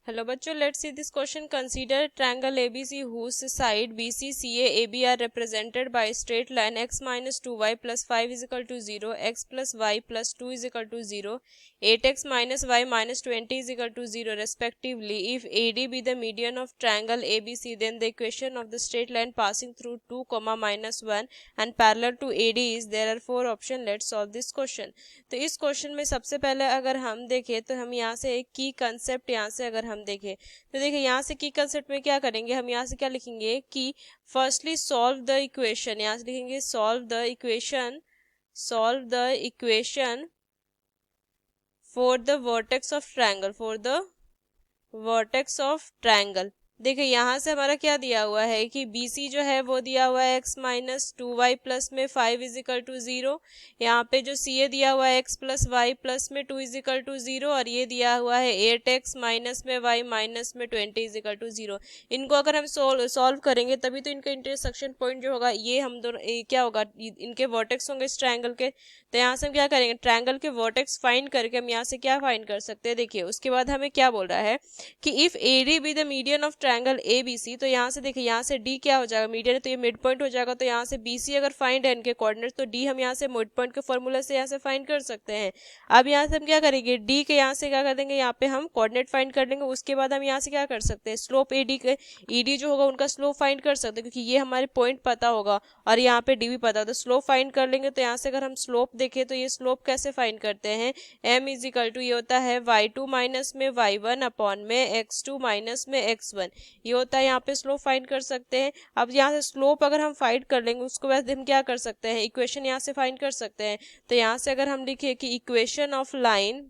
Hello बच्चों, let's see this question. Consider triangle ABC whose side BC, CA, AB are represented by straight line x minus 2y plus 5 is equal to 0, x plus y plus 2 is equal to 0, 8x minus y minus 20 is equal to 0 respectively. If AD be the median of triangle ABC, then the equation of the straight line passing through 2, minus 1 and parallel to AD is. There are 4 options. Let's solve this question. तो इस question में सबसे पहले अगर हम देखें तो हम यहाँ से एक की कंसेप्ट यहाँ से अगर हम देखें तो देखिए यहाँ से की कंसेप्ट में क्या करेंगे, हम यहाँ से क्या लिखेंगे कि फर्स्टली सॉल्व द इक्वेशन. यहाँ से लिखेंगे solve the equation for the vertex of triangle. देखिए यहाँ से हमारा क्या दिया हुआ है कि BC जो है वो दिया हुआ है x माइनस 2y प्लस में 5 इज इक्वल टू 0. यहाँ पे जो CA दिया हुआ है x प्लस वाई प्लस में 2 इज इक्वल टू 0 और ये दिया हुआ है 8x माइनस में y माइनस में 20 इज इक्वल टू 0. इनको अगर हम सॉल्व करेंगे तभी तो इनका इंटरसेक्शन पॉइंट जो होगा ये हम दोनों क्या होगा, इनके वर्टेक्स होंगे इस ट्रायंगल के. तो यहाँ से हम क्या करेंगे, ट्रायंगल के वर्टेक्स फाइंड करके हम यहाँ से क्या फाइंड कर सकते हैं. देखिए उसके बाद हमें क्या बोल रहा है कि if AD be the median of triangle ABC, तो यहाँ से देखिए यहाँ से D क्या हो जाएगा, मीडियन है तो ये मिड पॉइंट हो जाएगा. तो यहाँ से BC अगर फाइंड है इनके कोऑर्डिनेट तो D हम यहाँ से मिड पॉइंट के फॉर्मूला से यहाँ से फाइंड कर सकते हैं. अब यहाँ से हम क्या करेंगे, D के यहाँ से क्या कर देंगे, यहाँ पे हम कोऑर्डिनेट फाइंड कर लेंगे. उसके बाद हम यहाँ से क्या कर सकते हैं, स्लोप AD के ED जो होगा उनका स्लोप फाइंड कर सकते हैं क्योंकि ये हमारे पॉइंट पता होगा और यहाँ पे D भी पता होगा. तो स्लोप फाइंड कर लेंगे. तो यहाँ से अगर हम स्लोप देखें तो ये स्लोप कैसे फाइंड करते हैं, M इज इक्वल टू ये होता है y2 माइनस में y1 अपॉन में x2 माइनस में x1. ये होता है, यहाँ पे स्लोप फाइंड कर सकते हैं. अब यहाँ से स्लोप अगर हम फाइंड कर लेंगे उसको बाद हम क्या कर सकते हैं, इक्वेशन यहाँ से फाइंड कर सकते हैं. तो यहाँ से अगर हम लिखे कि equation of line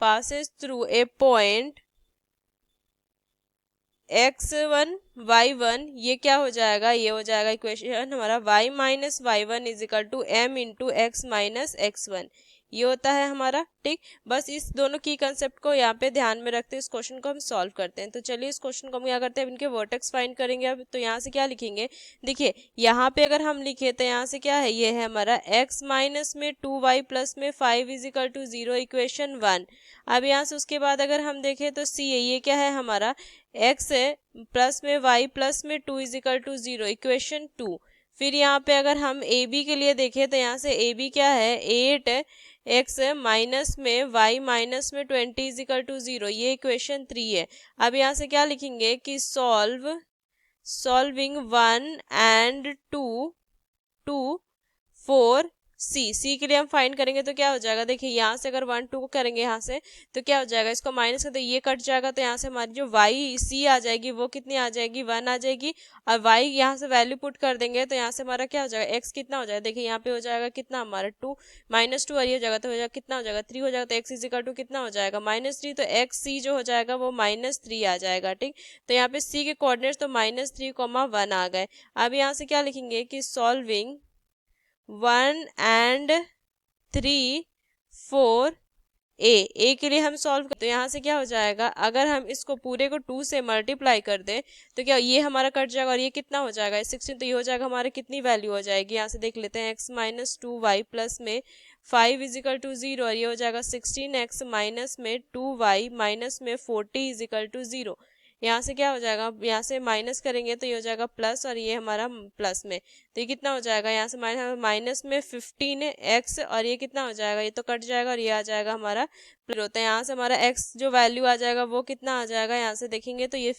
passes through a point x1 y1, ये क्या हो जाएगा, ये हो जाएगा इक्वेशन हमारा y minus y1 is equal to m into x minus x1. ये होता है हमारा. ठीक, बस इस दोनों की कंसेप्ट को यहाँ पे ध्यान में रखते इस क्वेश्चन को हम सॉल्व करते हैं. तो चलिए इस क्वेश्चन को हम क्या करते हैं, इनके वर्टेक्स फाइंड करेंगे. अब तो यहाँ से क्या लिखेंगे, देखिए यहाँ पे अगर हम लिखे तो यहाँ से क्या है, ये है हमारा x माइनस में 2y प्लस में 5 इज इक्वल टू 0 इक्वेशन 1. अब यहाँ से उसके बाद अगर हम देखें तो C ये क्या है हमारा x प्लस में y प्लस में 2 इज इक्वल टू 0 इक्वेशन 2. फिर यहाँ पे अगर हम AB के लिए देखें तो यहाँ से AB क्या है 8x माइनस में y माइनस में 20 इज इक्वल टू 0, ये इक्वेशन 3 है. अब यहाँ से क्या लिखेंगे कि सॉल्विंग 1 एंड 2 टू 4 C के लिए हम फाइंड करेंगे तो क्या हो जाएगा, देखिए यहाँ से अगर 1 2 को करेंगे यहाँ से तो क्या हो जाएगा, इसको माइनस करते ये कट जाएगा. तो यहाँ से हमारी जो C आ जाएगी वो कितनी आ जाएगी, 1 आ जाएगी. और y यहाँ से वैल्यू पुट कर देंगे तो यहाँ से हमारा क्या हो जाएगा, x कितना हो जाएगा, देखिए यहाँ पे हो जाएगा कितना हमारा 2 माइनस 2 और ये हो जाएगा तो हो जाएगा कितना हो जाएगा 3 हो जाएगा. तो x इज इक्वल टू कितना हो जाएगा -3. तो x जो हो जाएगा वो -3 आ जाएगा. ठीक, तो यहाँ पे C के कोऑर्डिनेट्स तो -3, 1 आ गए. अब यहाँ से क्या लिखेंगे कि सॉल्विंग 1 एंड 3 4 ए के लिए हम सॉल्व करते. तो यहाँ से क्या हो जाएगा, अगर हम इसको पूरे को 2 से मल्टीप्लाई कर दें तो क्या ये हमारा कट जाएगा और ये कितना हो जाएगा 16. तो ये हो जाएगा हमारे कितनी वैल्यू हो जाएगी, यहाँ से देख लेते हैं x माइनस 2y प्लस में 5 इज इक्वल टू 0 और ये हो जाएगा 16x माइनस में 2y माइनस में 40 इज इक्वल टू 0. यहाँ से क्या हो जाएगा, यहाँ से माइनस करेंगे तो ये हो जाएगा प्लस और ये हमारा प्लस में. तो ये कितना हो जाएगा, यहाँ से माइनस में 15x और ये कितना हो जाएगा, ये तो कट जाएगा और ये आ जाएगा हमारा प्लस होता है. यहाँ से हमारा x जो वैल्यू आ जाएगा वो कितना आ जाएगा, यहाँ से देखेंगे तो ये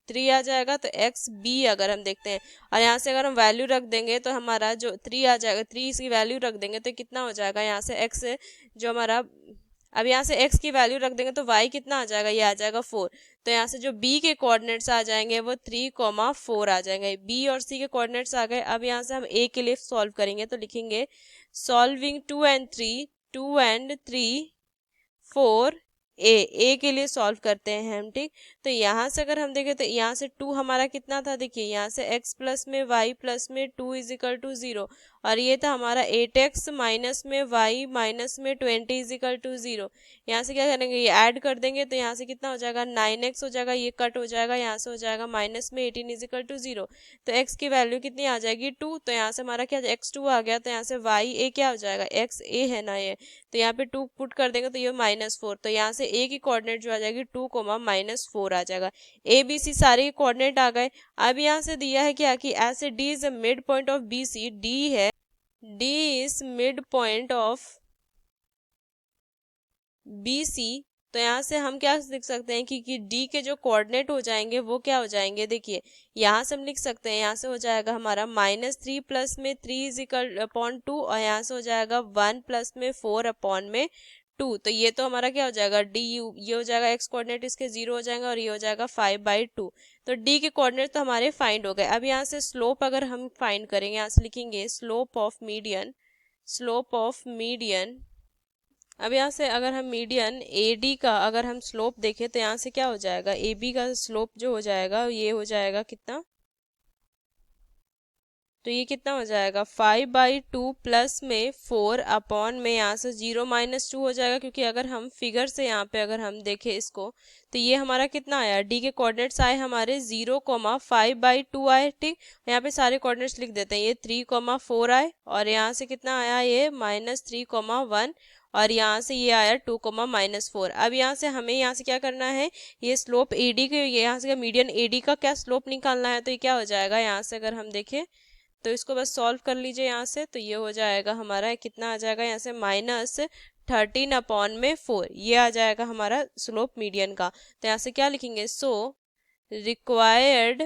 3 आ जाएगा. तो एक्स बी अगर हम देखते हैं और यहाँ से अगर हम वैल्यू रख देंगे तो हमारा जो 3 आ जाएगा, 3 की वैल्यू रख देंगे तो कितना हो जाएगा, यहाँ से x जो हमारा, अब यहाँ से x की वैल्यू रख देंगे तो y कितना आ जाएगा, ये आ जाएगा 4. तो यहाँ से जो b के कोऑर्डिनेट्स आ जाएंगे वो 3, 4 आ जाएंगे. b और c के कोऑर्डिनेट्स आ गए. अब यहाँ से हम a के लिए सॉल्व करेंगे तो लिखेंगे सॉल्विंग 2 एंड 3 4 ए के लिए सॉल्व करते हैं हम. ठीक, तो यहाँ से अगर हम देखें तो यहाँ से 2 हमारा कितना था, देखिए यहाँ से x प्लस में y प्लस में 2 इज इक्वल टू 0 और ये था हमारा 8x माइनस में y माइनस में 20 इज इक्वल टू 0। यहाँ से क्या करेंगे, ये ऐड कर देंगे तो यहाँ से कितना हो जाएगा 9x हो जाएगा, ये कट हो जाएगा, यहाँ से हो जाएगा माइनस में 18 इज इक्वल टू 0। तो x की वैल्यू कितनी आ जाएगी 2, तो यहाँ से हमारा क्या x2 आ गया, तो यहाँ से y a क्या हो जाएगा, x a है ना ये, तो यहाँ पे 2 पुट कर देंगे तो ये -4, तो यहाँ से a की कोऑर्डिनेट जो आ जाएगी 2, -4 आ जाएगा। a b c सारे कोऑर्डिनेट आ गए। अब यहाँ से दिया है क्या कि ऐसे d is a mid point of B C, d है, d is mid point of B C, तो यहाँ से हम क्या लिख सकते हैं कि d के जो कोऑर्डिनेट हो जाएंगे वो क्या हो जाएंगे, देखिए यहाँ से हम लिख सकते हैं, यहाँ से हो जाएगा हमारा -3 प्लस में 3 इज इक्वल अपॉन 2, और यहाँ से हो जाएगा 1 प्लस में 4 अपॉन में 2। तो ये तो हमारा क्या हो जाएगा डी यू, ये हो जाएगा x कोऑर्डिनेट इसके 0 हो जाएगा, और ये हो जाएगा 5/2। तो d के कोऑर्डिनेट तो हमारे फाइंड हो गए। अब यहाँ से स्लोप अगर हम फाइंड करेंगे, यहाँ से लिखेंगे slope of median, slope of median. अब यहाँ से अगर हम मीडियन AD का अगर हम स्लोप देखें तो यहाँ से क्या हो जाएगा, AB का स्लोप जो हो जाएगा ये हो जाएगा कितना, तो ये कितना हो जाएगा 5/2 प्लस में 4 अपॉन में यहाँ से 0 - 2 हो जाएगा, क्योंकि अगर हम फिगर से यहाँ पे अगर हम देखें इसको तो ये हमारा कितना आया, d के कोऑर्डिनेट्स आए हमारे 0, 5/2 आए, ठीक। यहाँ पे सारे कोऑर्डिनेट्स लिख देते हैं, ये 3, 4 आए, और यहाँ से कितना आया ये -3, 1, और यहाँ से ये आया 2, -4। अब यहाँ से हमें यहाँ से क्या करना है, ये स्लोप AD के, यहाँ से मीडियन AD का क्या स्लोप निकालना है, तो ये क्या हो जाएगा, यहाँ से अगर हम देखें तो इसको बस सॉल्व कर लीजिए यहाँ से, तो ये हो जाएगा हमारा कितना आ जाएगा, यहाँ से -13 अपॉन में 4, ये आ जाएगा हमारा स्लोप मीडियन का। तो यहाँ से क्या लिखेंगे, so required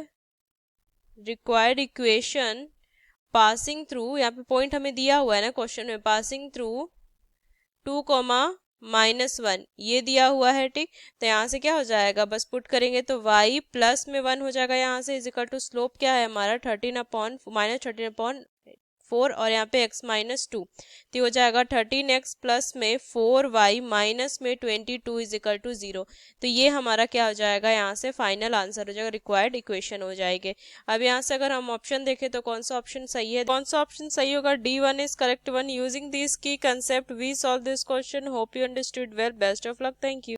equation passing through, यहाँ पे पॉइंट हमें दिया हुआ है ना क्वेश्चन में, पासिंग थ्रू 2, -1 ये दिया हुआ है, ठीक। तो यहाँ से क्या हो जाएगा, बस पुट करेंगे तो y प्लस में 1 हो जाएगा, यहाँ से इज इक्वल टू स्लोप क्या है हमारा 13/4, और यहाँ पे x -2, तो हो जाएगा 13x प्लस में 4y माइनस में 22 इज इक्वल टू 0। तो ये हमारा क्या हो जाएगा, यहाँ से फाइनल आंसर हो जाएगा, रिक्वायर्ड इक्वेशन हो जाएगी। अब यहाँ से अगर हम ऑप्शन देखें तो कौन सा ऑप्शन सही है, कौन सा ऑप्शन सही होगा, D1 is correct one. Using this key concept we solve this question. Hope you understood well, best of luck, thank you.